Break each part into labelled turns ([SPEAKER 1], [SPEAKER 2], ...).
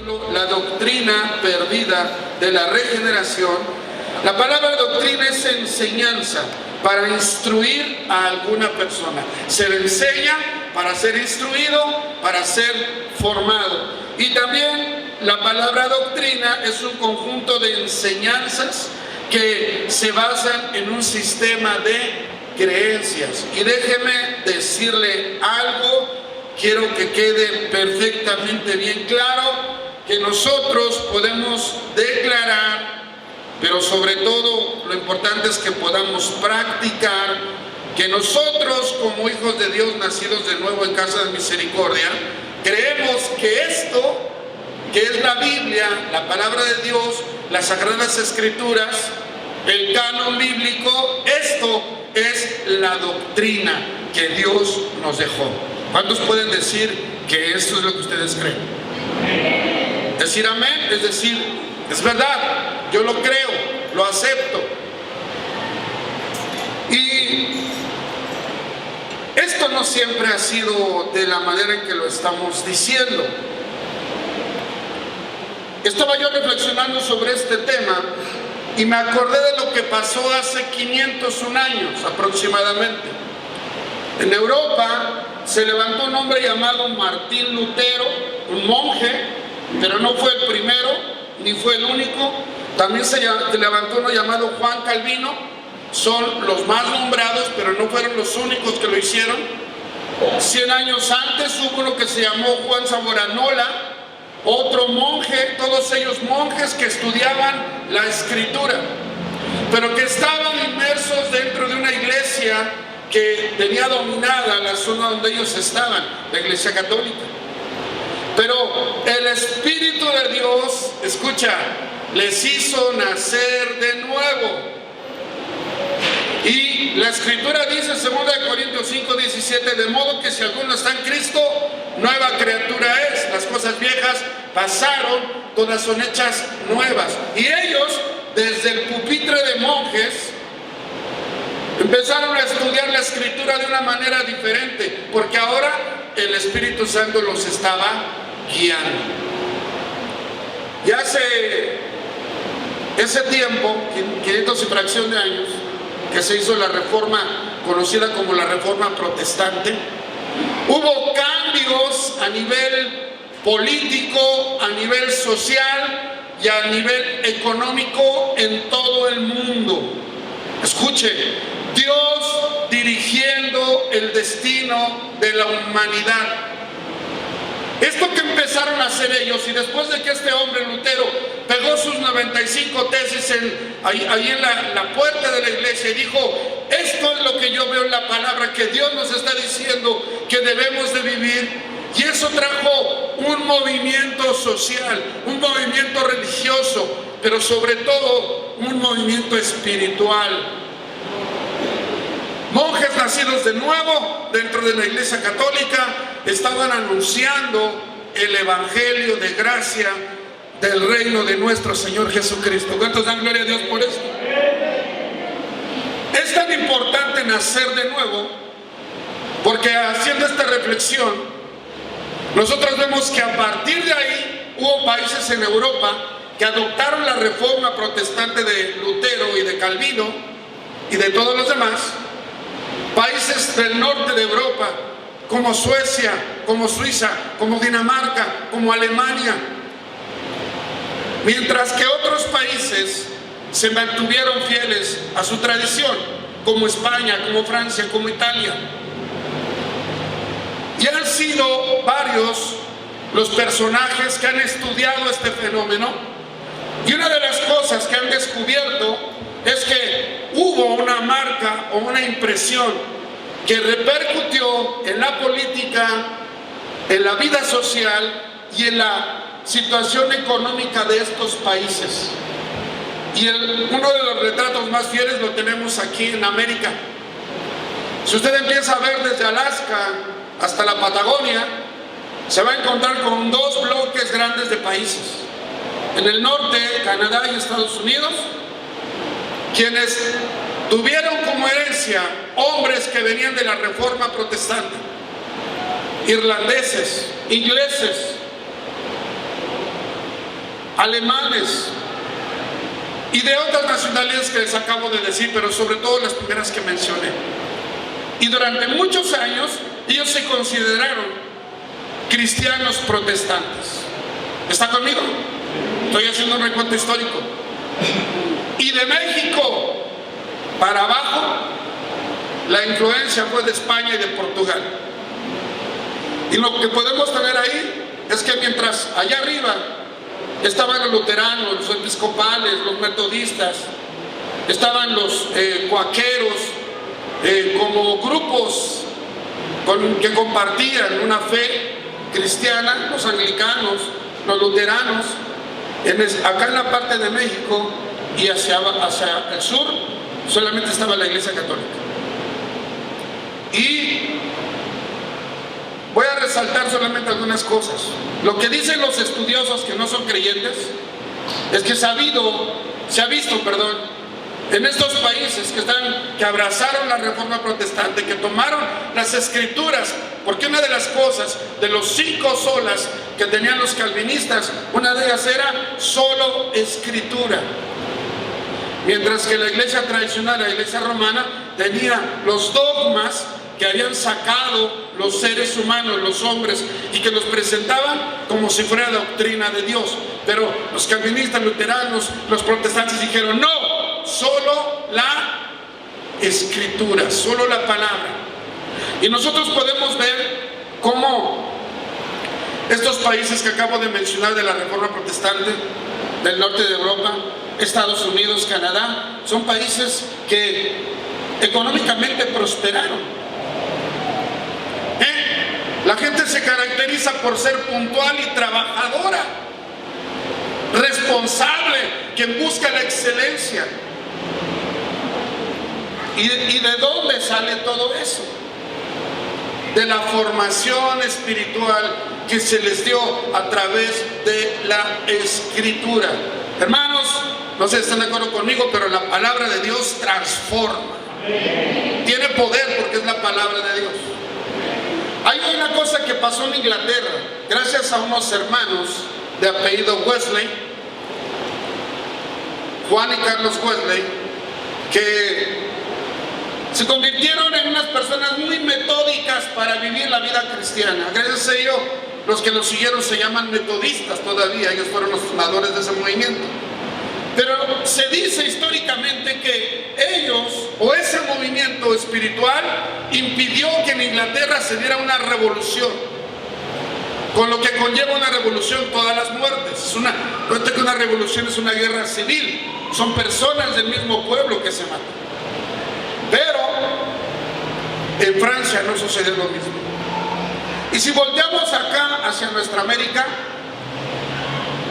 [SPEAKER 1] título, La doctrina perdida de la regeneración. La palabra doctrina es enseñanza para instruir a alguna persona. Se le enseña para ser instruido, para ser formado. Y también la palabra doctrina es un conjunto de enseñanzas que se basan en un sistema de creencias. Y déjeme decirle algo, quiero que quede perfectamente bien claro, que nosotros podemos declarar, pero sobre todo lo importante es que podamos practicar, que nosotros como hijos de Dios nacidos de nuevo en casa de misericordia, creemos que esto, que es la Biblia, la palabra de Dios, las Sagradas Escrituras, el canon bíblico, esto es la doctrina que Dios nos dejó. ¿Cuántos pueden decir que esto es lo que ustedes creen? Decir amén, es decir, es verdad, yo lo creo, lo acepto. Y esto no siempre ha sido de la manera en que lo estamos diciendo. Estaba yo reflexionando sobre este tema y me acordé de lo que pasó hace 501 años aproximadamente. En Europa se levantó un hombre llamado Martín Lutero, un monje, pero no fue el primero, ni fue el único. También se levantó uno llamado Juan Calvino. Son los más nombrados, pero no fueron los únicos que lo hicieron. 100 años antes hubo uno que se llamó Juan Savonarola, otro monje, todos ellos monjes que estudiaban la Escritura, pero que estaban inmersos dentro de una iglesia que tenía dominada la zona donde ellos estaban, la Iglesia Católica. Pero el Espíritu de Dios, escucha, les hizo nacer de nuevo. Y la Escritura dice en 2 Corintios 5:17, de modo que si alguno está en Cristo, nueva criatura es. Las cosas viejas pasaron, todas son hechas nuevas. Y ellos, desde el pupitre de monjes, empezaron a estudiar la Escritura de una manera diferente, porque ahora el Espíritu Santo los estaba guiando. Y hace ese tiempo, 500 y fracción de años, que se hizo la reforma conocida como la Reforma Protestante, hubo cambios a nivel político, a nivel social y a nivel económico en todo el mundo. Escuche, Dios dirigiendo el destino de la humanidad. Esto que empezaron a hacer ellos, y después de que este hombre Lutero pegó sus 95 tesis ahí en la puerta de la iglesia y dijo, esto es lo que yo veo en la palabra, que Dios nos está diciendo que debemos de vivir. Y eso trajo un movimiento social, un movimiento religioso, pero sobre todo un movimiento espiritual. Monjes nacidos de nuevo dentro de la Iglesia Católica estaban anunciando el Evangelio de gracia del reino de nuestro Señor Jesucristo. ¿Cuántos dan gloria a Dios por esto? Es tan importante nacer de nuevo porque haciendo esta reflexión nosotros vemos que a partir de ahí hubo países en Europa que adoptaron la reforma protestante de Lutero y de Calvino y de todos los demás. Países del norte de Europa, como Suecia, como Suiza, como Dinamarca, como Alemania. Mientras que otros países se mantuvieron fieles a su tradición, como España, como Francia, como Italia. Y han sido varios los personajes que han estudiado este fenómeno. Y una de las cosas que han descubierto es que hubo una marca o una impresión que repercutió en la política, en la vida social y en la situación económica de estos países. Y uno de los retratos más fieles lo tenemos aquí en América. Si usted empieza a ver desde Alaska hasta la Patagonia, se va a encontrar con dos bloques grandes de países. En el norte, Canadá y Estados Unidos, quienes tuvieron como herencia hombres que venían de la Reforma Protestante, irlandeses, ingleses, alemanes y de otras nacionalidades que les acabo de decir, pero sobre todo las primeras que mencioné. Y durante muchos años ellos se consideraron cristianos protestantes. ¿Está conmigo? Estoy haciendo un recuento histórico. Y de México para abajo, la influencia fue de España y de Portugal. Y lo que podemos tener ahí es que mientras allá arriba estaban los luteranos, los episcopales, los metodistas, estaban los cuáqueros, como grupos que compartían una fe cristiana, los anglicanos, los luteranos, acá en la parte de México y hacia el sur solamente estaba la Iglesia Católica. Y voy a resaltar solamente algunas cosas. Lo que dicen los estudiosos que no son creyentes es que se ha visto, en estos países que abrazaron la Reforma Protestante, que tomaron las Escrituras, porque una de las cosas de los 5 solas que tenían los calvinistas, una de ellas era solo Escritura. Mientras que la iglesia tradicional, la iglesia romana, tenía los dogmas que habían sacado los seres humanos, los hombres, y que los presentaban como si fuera doctrina de Dios. Pero los calvinistas, luteranos, los protestantes dijeron: no, solo la Escritura, solo la palabra. Y nosotros podemos ver cómo estos países que acabo de mencionar de la Reforma Protestante, del norte de Europa, Estados Unidos, Canadá, son países que económicamente prosperaron. La gente se caracteriza por ser puntual y trabajadora, responsable, que busca la excelencia. ¿Y de dónde sale todo eso? De la formación espiritual que se les dio a través de la Escritura. Hermanos, no sé si están de acuerdo conmigo, pero la palabra de Dios transforma. Tiene poder porque es la palabra de Dios. Hay una cosa que pasó en Inglaterra, gracias a unos hermanos de apellido Wesley, Juan y Carlos Wesley, que se convirtieron en unas personas muy metódicas para vivir la vida cristiana. Gracias a ello, los que los siguieron se llaman metodistas todavía, ellos fueron los fundadores de ese movimiento. Pero se dice históricamente que ellos, o ese movimiento espiritual, impidió que en Inglaterra se diera una revolución, con lo que conlleva una revolución todas las muertes. Cuenta que una revolución es una guerra civil, son personas del mismo pueblo que se matan. Pero en Francia no sucedió lo mismo. Y si volteamos acá hacia nuestra América,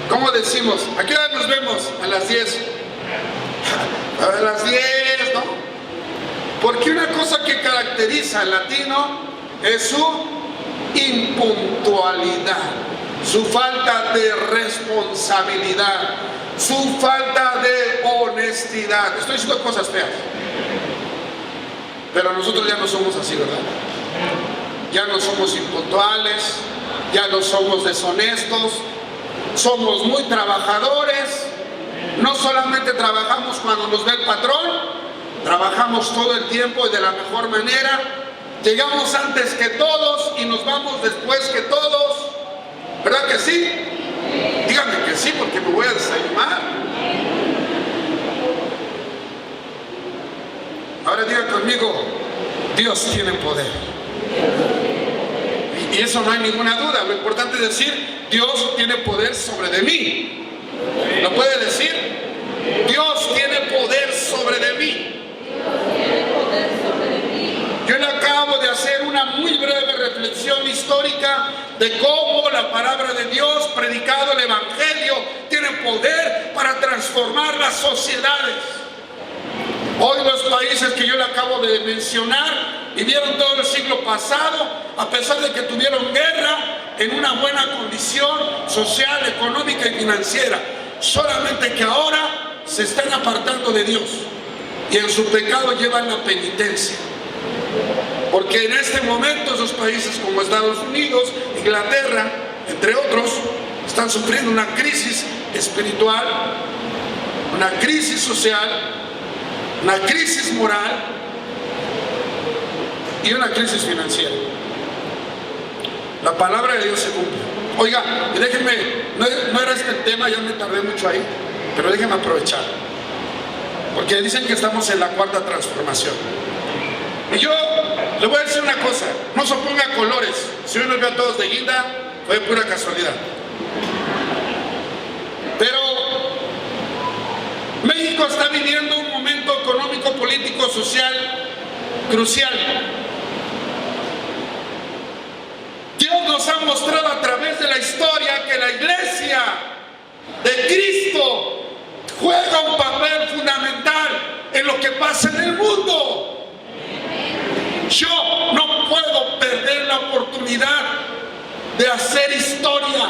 [SPEAKER 1] ¿cómo decimos? ¿A qué hora nos vemos? A las 10. A las 10, ¿no? Porque una cosa que caracteriza al latino es su impuntualidad, su falta de responsabilidad, su falta de honestidad. Estoy diciendo cosas feas, pero nosotros ya no somos así, ¿verdad? Ya no somos impuntuales, ya no somos deshonestos, somos muy trabajadores. No solamente trabajamos cuando nos ve el patrón, trabajamos todo el tiempo y de la mejor manera. Llegamos antes que todos y nos vamos después que todos. ¿Verdad que sí? Díganme que sí, porque me voy a desanimar. Ahora digan conmigo: Dios tiene poder. Y eso no hay ninguna duda. Lo importante es decir: Dios tiene poder sobre de mí. ¿Lo puede decir? Dios tiene poder sobre de mí. Yo le acabo de hacer una muy breve reflexión histórica de cómo la palabra de Dios, predicado el Evangelio, tiene poder para transformar las sociedades. Hoy los países que yo le acabo de mencionar vivieron todo el siglo pasado, a pesar de que tuvieron guerra, en una buena condición social, económica y financiera. Solamente que ahora se están apartando de Dios y en su pecado llevan la penitencia. Porque en este momento esos países como Estados Unidos, Inglaterra, entre otros, están sufriendo una crisis espiritual, una crisis social, una crisis moral y una crisis financiera. La palabra de Dios se cumple. Oiga, déjenme, no era este el tema, ya me tardé mucho ahí, pero déjenme aprovechar, porque dicen que estamos en la cuarta transformación. Y yo le voy a decir una cosa: no se ponga colores. Si hoy nos ve a todos de guinda, fue pura casualidad. Pero México está viviendo un momento económico, político, social crucial. Dios nos ha mostrado a través de la historia que la iglesia de Cristo juega un papel fundamental en lo que pasa en el mundo. Yo no puedo perder la oportunidad de hacer historia,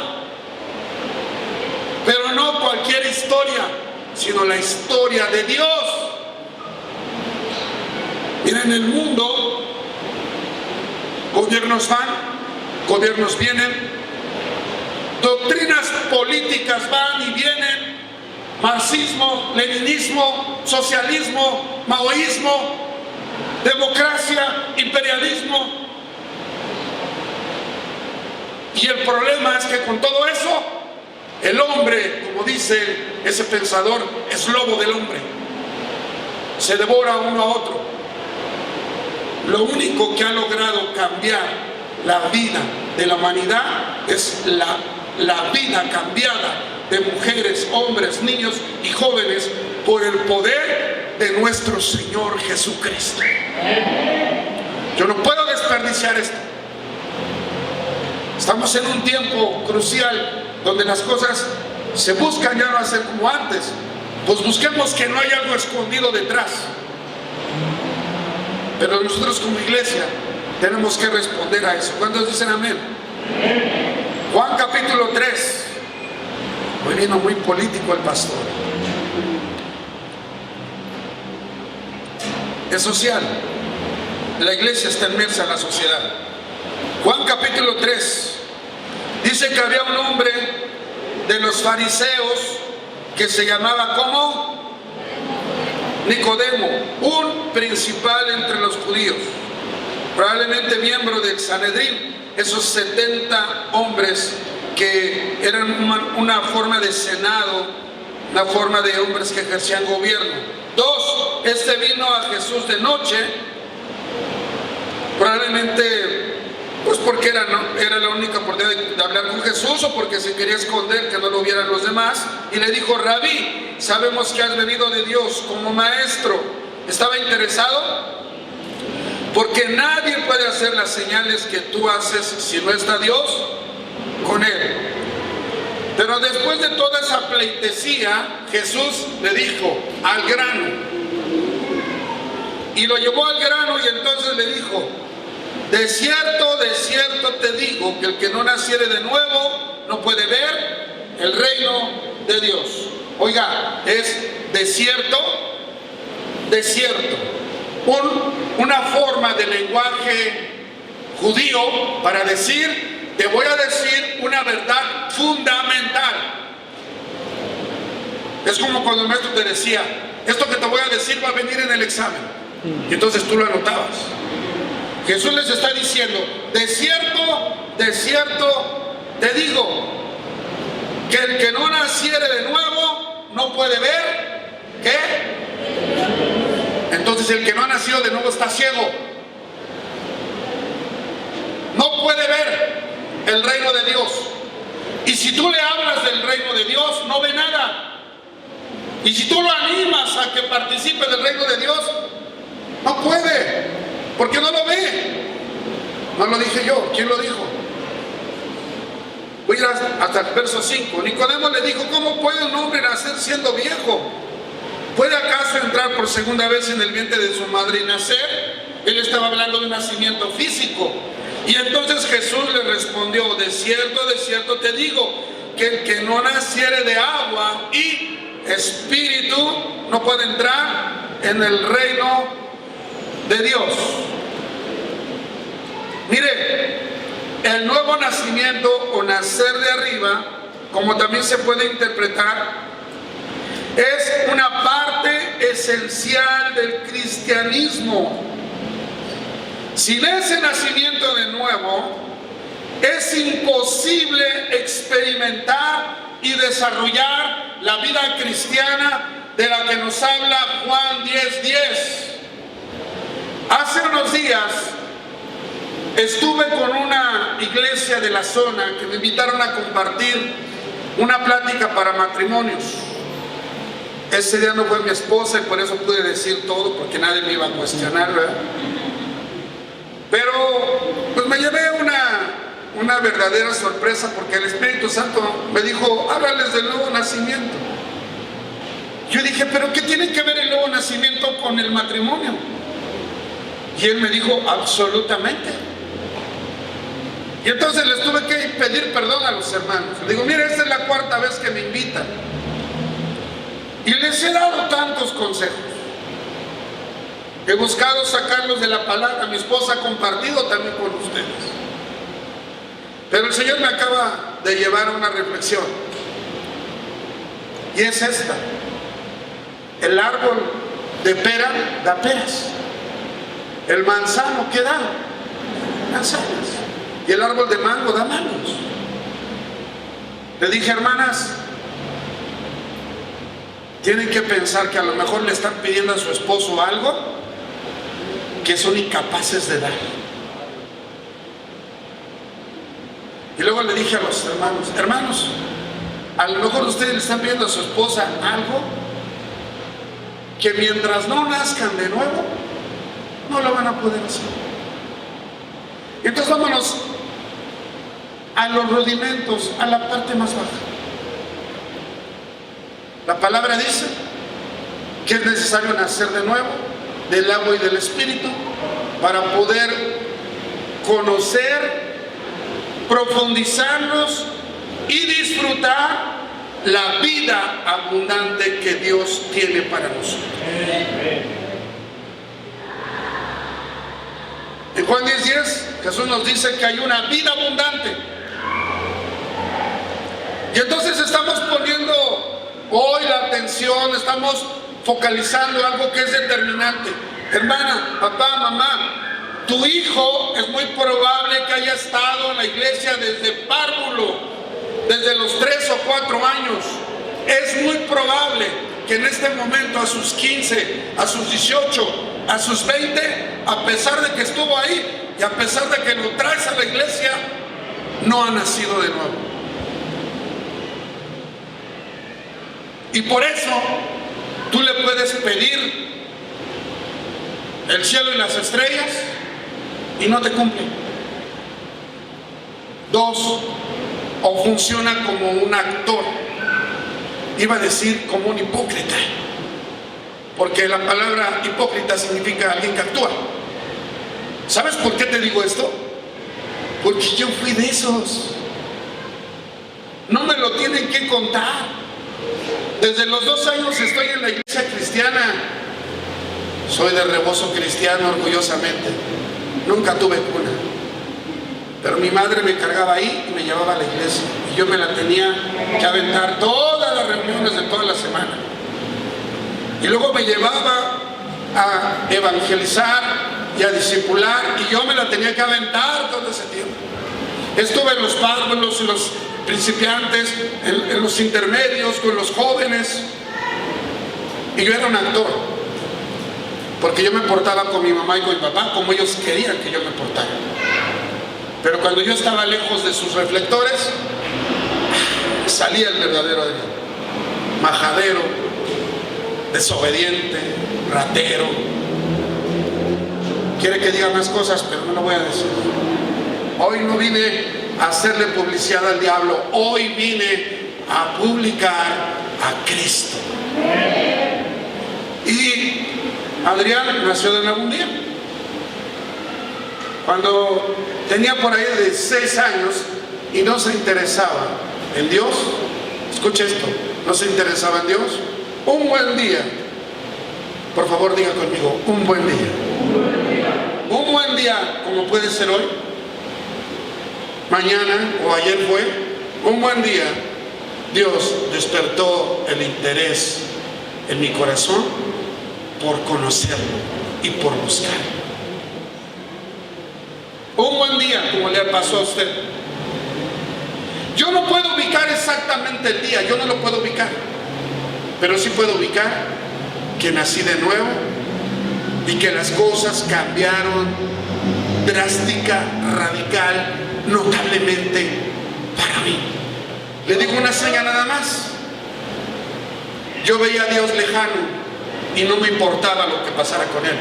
[SPEAKER 1] pero no cualquier historia, sino la historia de Dios. Miren, en el mundo, gobiernos van, gobiernos vienen, doctrinas políticas van y vienen, marxismo, leninismo, socialismo, maoísmo, democracia, imperialismo. Y el problema es que con todo eso, el hombre, como dice ese pensador, es lobo del hombre. Se devora uno a otro. Lo único que ha logrado cambiar la vida de la humanidad es la vida cambiada de mujeres, hombres, niños y jóvenes por el poder de nuestro Señor Jesucristo. Yo no puedo desperdiciar esto. Estamos en un tiempo crucial donde las cosas se buscan ya no hacer como antes. Pues busquemos que no haya algo escondido detrás. Pero nosotros como iglesia tenemos que responder a eso. ¿Cuántos dicen amén? Juan capítulo 3. Hoy vino muy político el pastor. Es social. La iglesia está inmersa en la sociedad. Juan capítulo 3. Dice que había un hombre de los fariseos que se llamaba, ¿cómo? Nicodemo, un principal entre los judíos, probablemente miembro del Sanedrín, esos 70 hombres que eran una forma de senado, una forma de hombres que ejercían gobierno. 2, este vino a Jesús de noche, probablemente pues porque era la única oportunidad de hablar con Jesús, o porque se quería esconder que no lo vieran los demás, y le dijo: Rabí, sabemos que has venido de Dios como maestro. ¿Estaba interesado? Porque nadie puede hacer las señales que tú haces si no está Dios con él. Pero después de toda esa pleitesía, Jesús le dijo: al grano. Y lo llevó al grano, y entonces le dijo: de cierto te digo que el que no naciere de nuevo no puede ver el reino de Dios. Oiga, es desierto, una forma de lenguaje judío para decir: te voy a decir una verdad fundamental. Es como cuando el maestro te decía: esto que te voy a decir va a venir en el examen, y entonces tú lo anotabas. Jesús les está diciendo: de cierto te digo que el que no naciere de nuevo no puede ver, ¿qué? Entonces el que no ha nacido de nuevo está ciego. No puede ver el reino de Dios. Y si tú le hablas del reino de Dios, no ve nada. Y si tú lo animas a que participe del reino de Dios, no puede. Porque no lo ve. No lo dije yo. ¿Quién lo dijo? Voy a ir hasta el verso 5. Nicodemo le dijo: ¿cómo puede un hombre nacer siendo viejo? ¿Puede acaso entrar por segunda vez en el vientre de su madre y nacer? Él estaba hablando de un nacimiento físico. Y entonces Jesús le respondió: de cierto te digo que el que no naciere de agua y espíritu no puede entrar en el reino de Dios. Mire, el nuevo nacimiento o nacer de arriba como también se puede interpretar, es una parte esencial del cristianismo. Sin ese nacimiento de nuevo, es imposible experimentar y desarrollar la vida cristiana de la que nos habla Juan 10:10. Hace unos días estuve con una iglesia de la zona que me invitaron a compartir una plática para matrimonios. Ese día no fue mi esposa y por eso pude decir todo, porque nadie me iba a cuestionar, ¿verdad? Pero pues me llevé una verdadera sorpresa, porque el Espíritu Santo me dijo: háblales del nuevo nacimiento. Yo dije: ¿pero qué tiene que ver el nuevo nacimiento con el matrimonio? Y él me dijo: absolutamente. Y entonces les tuve que pedir perdón a los hermanos. Le digo: mira, esta es la 4ª vez que me invitan y les he dado tantos consejos, he buscado sacarlos de la palabra. Mi esposa ha compartido también con ustedes, pero el Señor me acaba de llevar a una reflexión, y es esta: el árbol de pera da peras, el manzano, ¿qué da? Manzanas. Y el árbol de mango da mangos. Le dije: hermanas, tienen que pensar que a lo mejor le están pidiendo a su esposo algo que son incapaces de dar. Y luego le dije a los hermanos: hermanos, a lo mejor ustedes le están pidiendo a su esposa algo que mientras no nazcan de nuevo, no lo van a poder hacer. Entonces vámonos a los rudimentos, a la parte más baja. La palabra dice que es necesario nacer de nuevo del agua y del Espíritu para poder conocer, profundizarnos y disfrutar la vida abundante que Dios tiene para nosotros. En Juan 10:10 Jesús nos dice que hay una vida abundante. Y entonces estamos poniendo hoy la atención, estamos focalizando algo que es determinante. Hermana, papá, mamá, tu hijo es muy probable que haya estado en la iglesia desde párvulo, desde los 3 o 4 años. Es muy probable que en este momento, a sus 15, a sus 18, a sus 20, a pesar de que estuvo ahí y a pesar de que lo traes a la iglesia, no ha nacido de nuevo. Y por eso tú le puedes pedir el cielo y las estrellas y no te cumple. 2, o funciona como un actor, iba a decir como un hipócrita, porque la palabra hipócrita significa alguien que actúa. ¿Sabes por qué te digo esto? Porque yo fui de esos. No me lo tienen que contar. Desde los 2 años estoy en la iglesia cristiana. Soy de rebozo cristiano, orgullosamente. Nunca tuve cuna, pero mi madre me cargaba ahí y me llevaba a la iglesia, y yo me la tenía que aventar todas las reuniones de toda la semana, y luego me llevaba a evangelizar y a discipular, y yo me la tenía que aventar todo ese tiempo. Estuve en los párvulos, en los principiantes, en los intermedios, con los jóvenes, y yo era un actor, porque yo me portaba con mi mamá y con mi papá como ellos querían que yo me portara. Pero cuando yo estaba lejos de sus reflectores, salía el verdadero Adrián: majadero, desobediente, ratero. Quiere que diga más cosas, pero no lo voy a decir. Hoy no vine a hacerle publicidad al diablo, hoy vine a publicar a Cristo. Y Adrián nació de nuevo un día. Cuando tenía por ahí de 6 años y no se interesaba en Dios, escucha esto, no se interesaba en Dios, un buen día, por favor diga conmigo, un buen día. Un buen día, como puede ser hoy, mañana o ayer fue, un buen día, Dios despertó el interés en mi corazón por conocerlo y por buscarlo. Un buen día, como le pasó a usted. Yo no puedo ubicar exactamente el día, yo no lo puedo ubicar, pero sí puedo ubicar que nací de nuevo y que las cosas cambiaron drástica, radical, notablemente para mí. Le digo una seña nada más. Yo veía a Dios lejano y no me importaba lo que pasara con Él.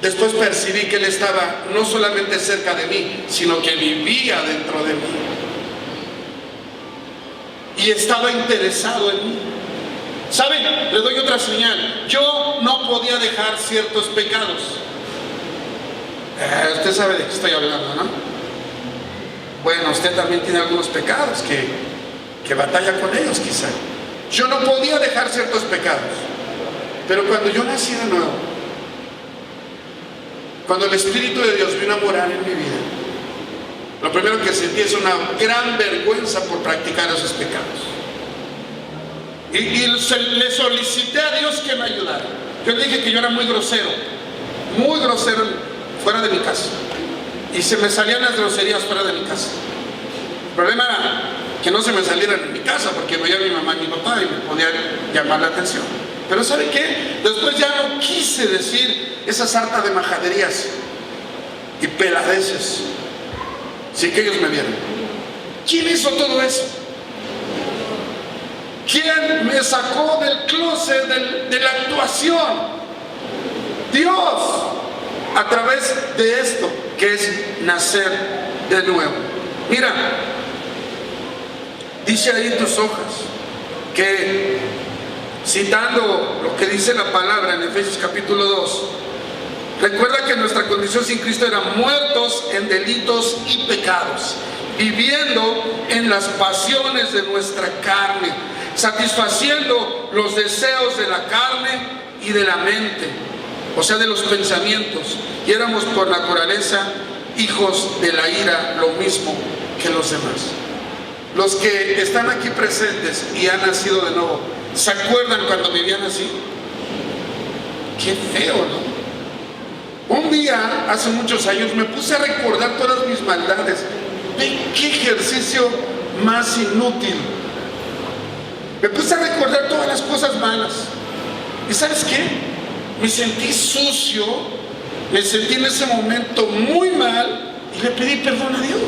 [SPEAKER 1] Después percibí que Él estaba no solamente cerca de mí, sino que vivía dentro de mí. Y estaba interesado en mí. ¿Saben? Le doy otra señal. Yo no podía dejar ciertos pecados. Usted sabe de qué estoy hablando, ¿no? Bueno, usted también tiene algunos pecados que batalla con ellos quizá. Yo no podía dejar ciertos pecados. Pero cuando yo nací de nuevo, cuando el Espíritu de Dios vino a morar en mi vida, lo primero que sentí es una gran vergüenza por practicar esos pecados. Y le solicité a Dios que me ayudara. Yo le dije que yo era muy grosero fuera de mi casa. Y se me salían las groserías fuera de mi casa. El problema era que no se me salieran en mi casa, porque veía a mi mamá y mi papá y me podían llamar la atención. Pero ¿sabe qué? Después ya no quise decir esa sarta de majaderías y peladeces sin que ellos me vieran. ¿Quién hizo todo eso? ¿Quién me sacó del closet de la actuación? Dios, a través de esto que es nacer de nuevo. Mira, dice ahí en tus hojas que, citando lo que dice la palabra en Efesios capítulo 2, recuerda que nuestra condición sin Cristo era muertos en delitos y pecados, viviendo en las pasiones de nuestra carne, satisfaciendo los deseos de la carne y de la mente, o sea, de los pensamientos, y éramos por naturaleza hijos de la ira, lo mismo que los demás. Los que están aquí presentes y han nacido de nuevo, ¿se acuerdan cuando vivían así? Qué feo, ¿no? Un día, hace muchos años, me puse a recordar todas mis maldades. Ve qué ejercicio más inútil. Me puse a recordar todas las cosas malas. ¿Y sabes qué? Me sentí sucio, me sentí en ese momento muy mal y le pedí perdón a Dios.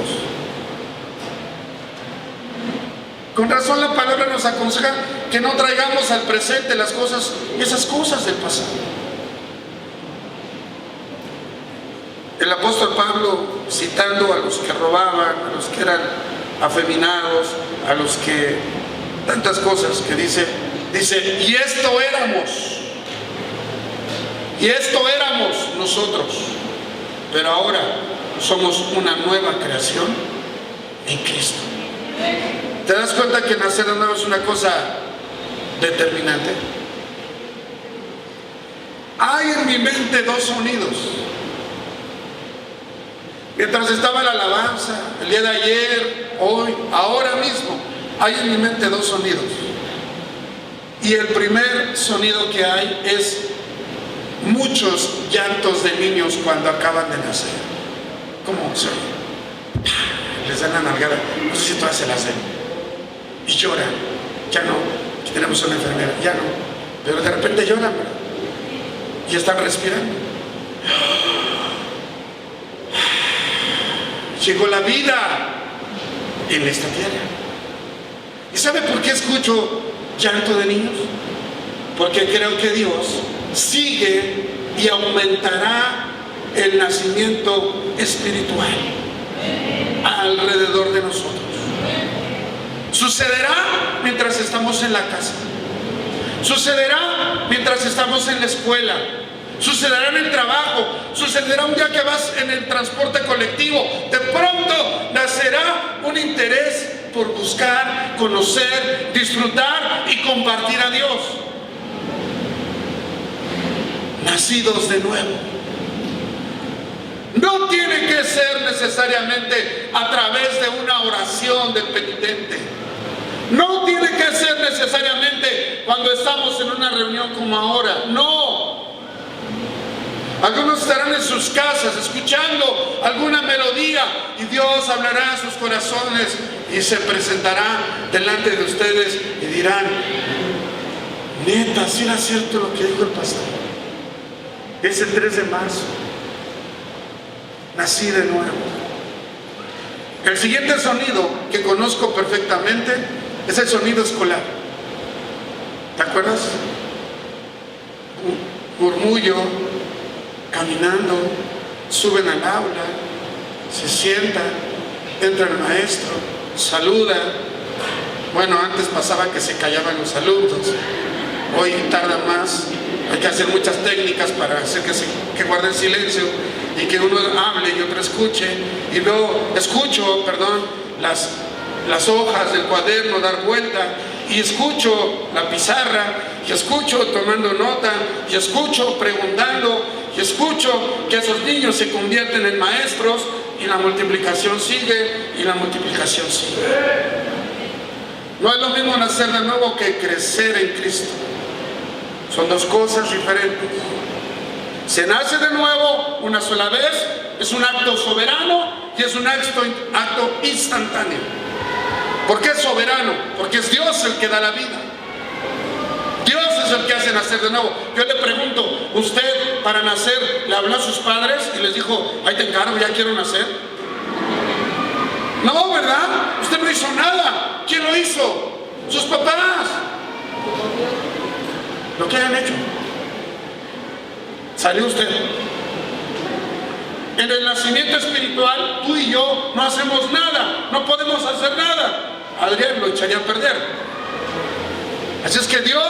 [SPEAKER 1] Con razón la palabra nos aconseja que no traigamos al presente las cosas, esas cosas del pasado. El apóstol Pablo, citando a los que robaban, a los que eran afeminados, a los que tantas cosas que dice, y esto éramos nosotros, pero ahora somos una nueva creación en Cristo. ¿Te das cuenta que nacer de nuevo es una cosa determinante? Hay en mi mente dos sonidos. Mientras estaba la alabanza, el día de ayer, hoy, ahora mismo, hay en mi mente dos sonidos. Y el primer sonido que hay es muchos llantos de niños cuando acaban de nacer. ¿Cómo se oye? Les dan la nalgada, no sé si todas se las den. Y lloran, ya no, aquí tenemos una enfermera, ya no, pero de repente lloran, ¿verdad? Y están respirando. Llegó la vida en esta tierra. ¿Y sabe por qué escucho llanto de niños? Porque creo que Dios sigue y aumentará el nacimiento espiritual alrededor de nosotros. Sucederá mientras estamos en la casa, sucederá mientras estamos en la escuela, sucederá en el trabajo, sucederá un día que vas en el transporte colectivo. De pronto nacerá un interés por buscar, conocer, disfrutar y compartir a Dios. Nacidos de nuevo. No tiene que ser necesariamente a través de una oración del penitente. No tiene que ser necesariamente cuando estamos en una reunión como ahora, no. Algunos estarán en sus casas escuchando alguna melodía y Dios hablará a sus corazones y se presentará delante de ustedes y dirán: neta, sí era cierto lo que dijo el pastor. Ese 3 de marzo nací de nuevo. El siguiente sonido que conozco perfectamente es el sonido escolar. ¿Te acuerdas? Murmullo, caminando, suben al aula, se sientan, entra el maestro, saluda. Bueno, antes pasaba que se callaban los alumnos, hoy tarda más, hay que hacer muchas técnicas para hacer que guarden silencio y que uno hable y otro escuche. Y luego escucho, las hojas del cuaderno dar vuelta, y escucho la pizarra, y escucho tomando nota, y escucho preguntando, y escucho que esos niños se convierten en maestros, y la multiplicación sigue, y la multiplicación sigue. No es lo mismo nacer de nuevo que crecer en Cristo. Son dos cosas diferentes. Se nace de nuevo una sola vez, es un acto soberano y es un acto instantáneo. ¿Por qué es soberano? Porque es Dios el que da la vida. Dios es el que hace nacer de nuevo. Yo le pregunto, ¿usted para nacer le habló a sus padres y les dijo: ahí te encargo, ya quiero nacer? No, ¿verdad? Usted no hizo nada. ¿Quién lo hizo? Sus papás. Lo que hayan hecho. Salió usted. En el nacimiento espiritual, tú y yo no hacemos nada, no podemos hacer nada. Adrián lo echaría a perder. Así es que Dios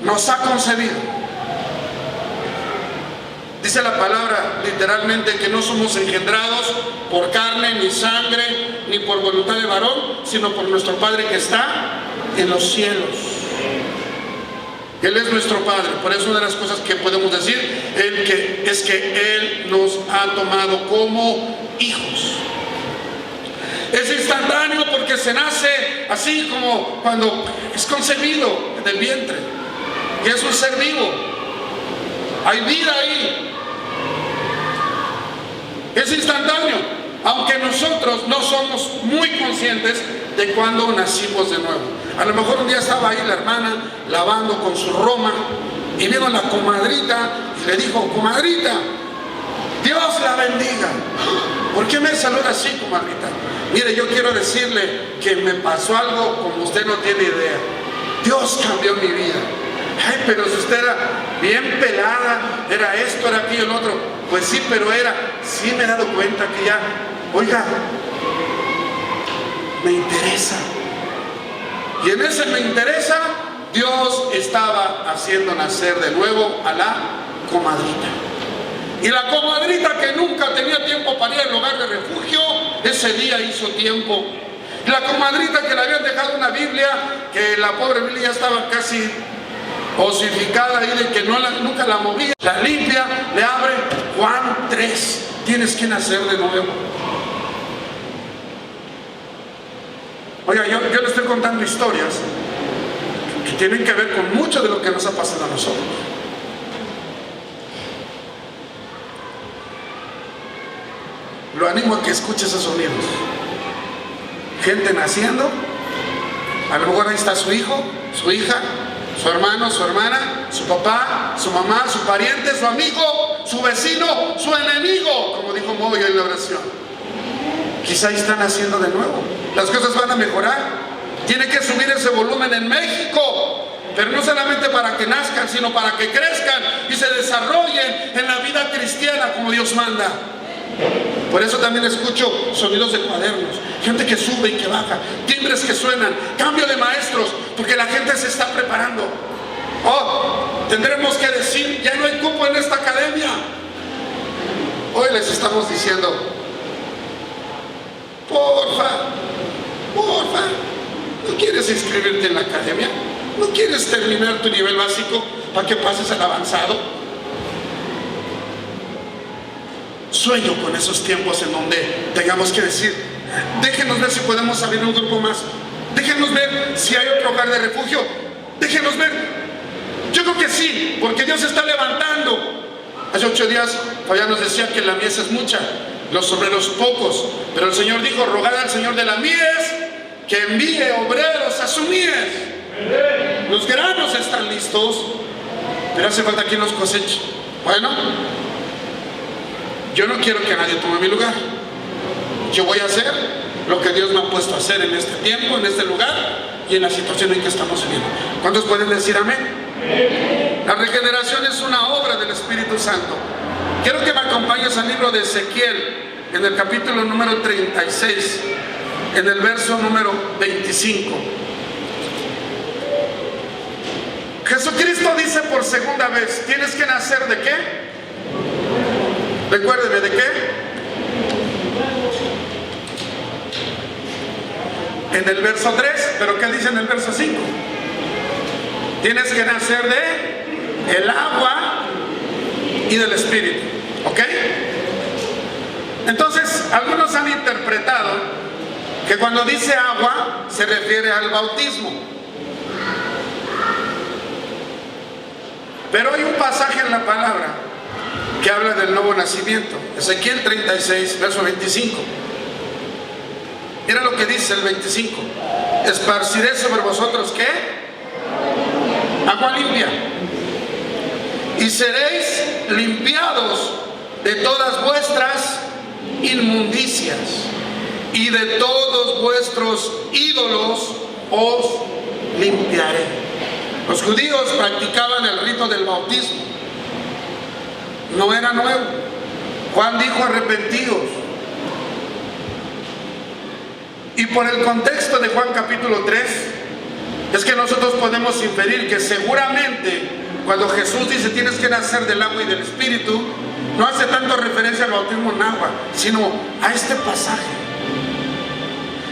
[SPEAKER 1] nos ha concebido. Dice la palabra literalmente que no somos engendrados por carne ni sangre ni por voluntad de varón, sino por nuestro Padre que está en los cielos. Él es nuestro Padre. Por eso una de las cosas que podemos decir es que Él nos ha tomado como hijos. Es instantáneo porque se nace así como cuando es concebido en el vientre, y es un ser vivo. Hay vida ahí. Es instantáneo, aunque nosotros no somos muy conscientes de cuando nacimos de nuevo. A lo mejor un día estaba ahí la hermana lavando con su roma y vino la comadrita y le dijo: comadrita, Dios la bendiga. ¿Por qué me saluda así, comadrita? Mire, yo quiero decirle que me pasó algo como usted no tiene idea. Dios cambió mi vida. Ay, pero si usted era bien pelada, era esto, era aquello, el otro. Pues sí, pero sí me he dado cuenta que ya, oiga, me interesa. Y en ese me interesa, Dios estaba haciendo nacer de nuevo a la comadrita. Y la comadrita, que nunca tenía tiempo para ir al hogar de refugio, ese día hizo tiempo. Y la comadrita, que le habían dejado una Biblia, que la pobre Biblia ya estaba casi osificada ahí de que nunca la movía, la limpia, le abre Juan 3, tienes que nacer de nuevo. Oiga, yo le estoy contando historias que tienen que ver con mucho de lo que nos ha pasado a nosotros. Lo animo a que escuche esos sonidos. Gente naciendo, a lo mejor ahí está su hijo, su hija, su hermano, su hermana, su papá, su mamá, su pariente, su amigo, su vecino, su enemigo, como dijo Moy en la oración. Quizá ahí están naciendo de nuevo. Las cosas van a mejorar. Tiene que subir ese volumen en México, pero no solamente para que nazcan, sino para que crezcan y se desarrollen en la vida cristiana como Dios manda. Por eso también escucho sonidos de cuadernos, gente que sube y que baja, timbres que suenan, cambio de maestros, porque la gente se está preparando. Oh, tendremos que decir: ya no hay cupo en esta academia. Hoy les estamos diciendo: porfa, ¿no quieres inscribirte en la academia? ¿No quieres terminar tu nivel básico para que pases al avanzado? Sueño con esos tiempos en donde tengamos que decir: Déjenos ver si podemos abrir un grupo más. Déjenos ver si hay otro hogar de refugio. Déjenos ver. Yo creo que sí, porque Dios está levantando. Hace 8 días Fabián nos decía que la mies es mucha, los obreros pocos, pero el Señor dijo: rogad al Señor de la mies que envíe obreros a su mies. Los granos están listos, pero hace falta quien los coseche. Bueno, yo no quiero que nadie tome mi lugar. Yo voy a hacer lo que Dios me ha puesto a hacer en este tiempo, en este lugar y en la situación en que estamos viviendo. ¿Cuántos pueden decir amén? La regeneración es una obra del Espíritu Santo. Quiero que me acompañes al libro de Ezequiel, en el capítulo número 36, en el verso número 25. Jesucristo dice por segunda vez: ¿tienes que nacer de qué? Recuérdeme, ¿de qué? En el verso 3, pero ¿qué dice en el verso 5? Tienes que nacer de el agua y del Espíritu, ¿ok? Entonces, algunos han interpretado que cuando dice agua se refiere al bautismo. Pero hay un pasaje en la palabra que habla del nuevo nacimiento. Ezequiel 36, verso 25. Mira lo que dice el 25: esparciré sobre vosotros, ¿qué? Agua limpia, y seréis limpiados de todas vuestras inmundicias, y de todos vuestros ídolos os limpiaré. Los judíos practicaban el rito del bautismo. No era nuevo. Juan dijo: arrepentíos. Y por el contexto de Juan capítulo 3, es que nosotros podemos inferir que seguramente cuando Jesús dice tienes que nacer del agua y del Espíritu, no hace tanto referencia al bautismo en agua, sino a este pasaje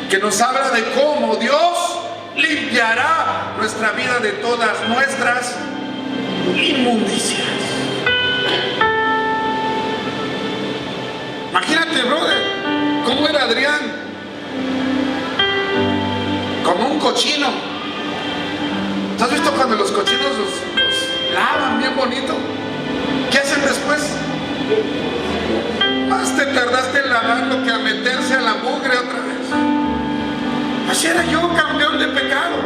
[SPEAKER 1] que nos habla de cómo Dios limpiará nuestra vida de todas nuestras inmundicias. Imagínate, brother, cómo era Adrián, como un cochino. ¿Has visto cuando los cochinos los lavan bien bonito? ¿Qué hacen después? Más te tardaste en lavarlo que a meterse a la mugre otra vez. Así era yo, campeón de pecado.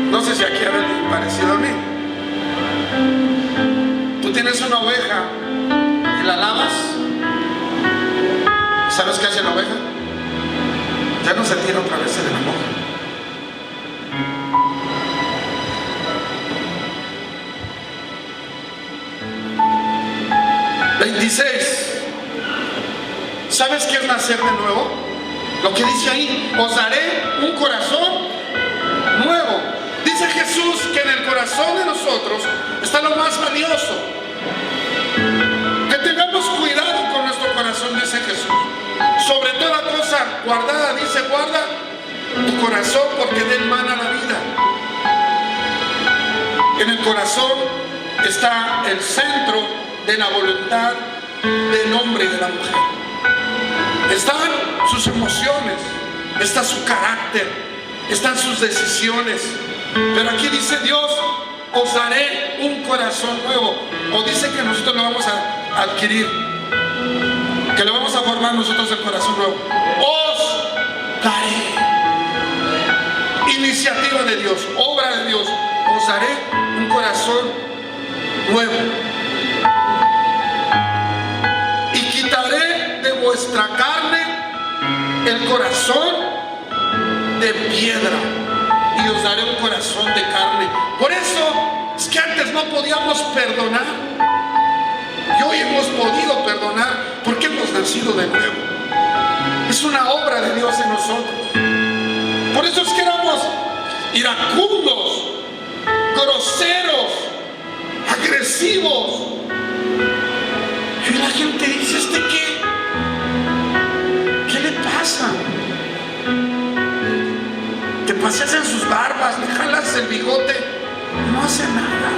[SPEAKER 1] No sé si aquí hay alguien parecido a mí. Tú tienes una oveja y la lavas. ¿Sabes qué hace la oveja? Ya no se tira otra vez en la mugre. 26. ¿Sabes qué es nacer de nuevo? Lo que dice ahí: os daré un corazón nuevo. Dice Jesús que en el corazón de nosotros está lo más valioso. Que tengamos cuidado con nuestro corazón, dice Jesús. Sobre toda cosa guardada, dice, guarda tu corazón porque de él mana la vida. En el corazón está el centro de la voluntad del hombre y de la mujer. Están sus emociones, está su carácter, están sus decisiones. Pero aquí dice Dios: os daré un corazón nuevo. O dice que nosotros lo vamos a adquirir, que lo vamos a formar nosotros el corazón nuevo. Os daré. Iniciativa de Dios, obra de Dios. Os daré un corazón nuevo. Y quitaré de vuestra carne el corazón de piedra, y os daré un corazón de carne. Por eso es que antes no podíamos perdonar, y hoy hemos podido perdonar porque hemos nacido de nuevo. Es una obra de Dios en nosotros. Por eso es que éramos iracundos, groseros, agresivos. Y la gente dice: ¿este qué? ¿Qué le pasa? Te paseas en sus barbas, le jalas el bigote, no hace nada.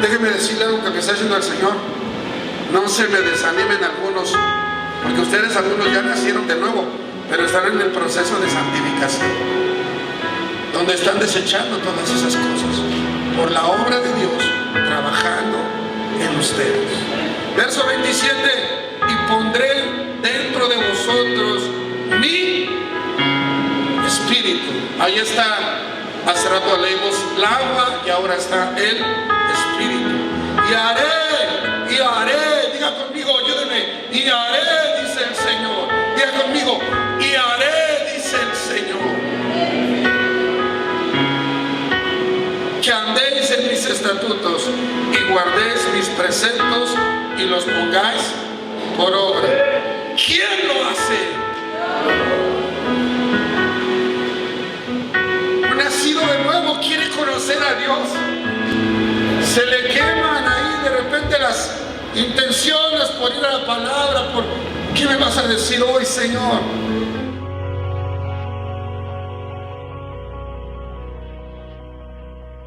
[SPEAKER 1] Déjeme decirle algo que me está diciendo el Señor: No se me desanimen algunos, porque ustedes algunos ya nacieron de nuevo, pero están en el proceso de santificación, donde están desechando todas esas cosas por la obra de Dios trabajando en ustedes. Verso 27: y pondré dentro de vosotros mi espíritu. Ahí está, hace rato leímos el agua y ahora está el espíritu. Y haré, diga conmigo, ayúdeme, y haré, dice el Señor. Diga conmigo, y haré, dice el Señor, que andéis en mis estatutos y guardéis mis preceptos y los pongáis por obra. ¿Quién lo hace? Un nacido de nuevo quiere conocer a Dios. Se le queman ahí de repente las intenciones por ir a la palabra, por ¿qué me vas a decir hoy, Señor?